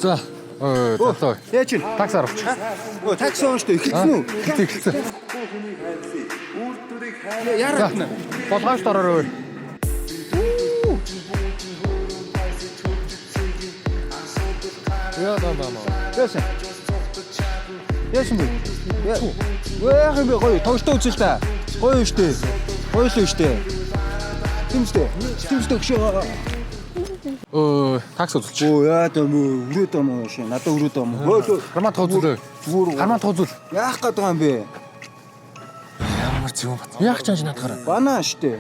За. Тоо. Яа чи? Такс авч. Такс оон штэ ихэлсэн үү? Ихэлсэн. Яарах нь. Болгоомж дороо. Яа даа. Яасан. Яасан бэ? Яах юм бэ гоё тоглолтоо үзэл та. Гоё штэ. Гоё л штэ. Тимстэй. Тимстэй гшөө. Такс үзүүлчих. Яа даа өрөөд юм шээ. Надад өрөөд юм. Хармаа тооцоолоо. Хармаа тооцоол. Яах гээд байгаа юм бэ? Ямар зүг бат. Яах ч юм надгараа. Банаа штэ.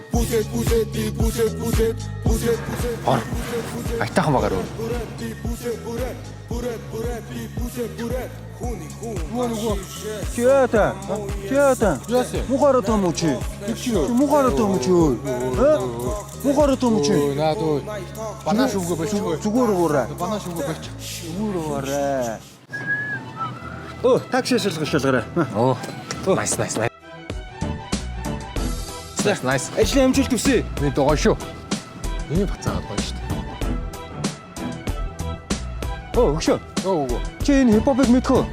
Ор. Айтаахан багаар өө. Чиата. Яасан? Мухара том чи. Мухара том чи. Мухара том чи. Наад өө. Банаа шүгөө болчихгоо. Зүгээр уураа. Банаа шүгөө болчих. Зүгээр уураа. Такси шалгаарай. Nice. Nice. Ажлын амжилт хүсье. Би догоо шүү. Ийм бацаагаад гоё шүү дээ. Өгшөө. Өө. Чи энэ хипхопыг мэдхөө?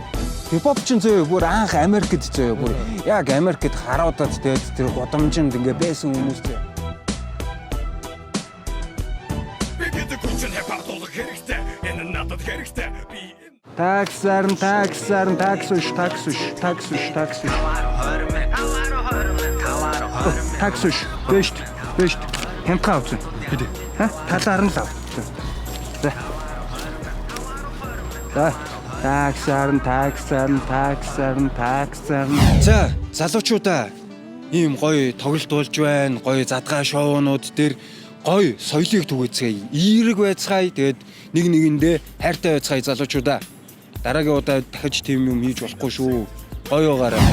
Хипхоп чинь зөө бүр анх Америкт зөө бүр яг Америкт харуудад тэгээд тэр годомжинд ингээ байсан хүмүүс зөө. Таксуш. Бэшт. Хямдхан авсан. Хэдэ? Талаар нь л ав. За. Таксаар. За, залуучуудаа ийм гоё тоглолт болж байна. Гоё задгаа шоунууд дээр гоё соёлыг түгээцгээе. Эерэг байцгаая. Тэгээд нэг нэгэндээ хайртай байцгаая залуучуудаа. Дараагийн удаа дахиж тийм юм хийж болохгүй шүү. Гоё байгаарай.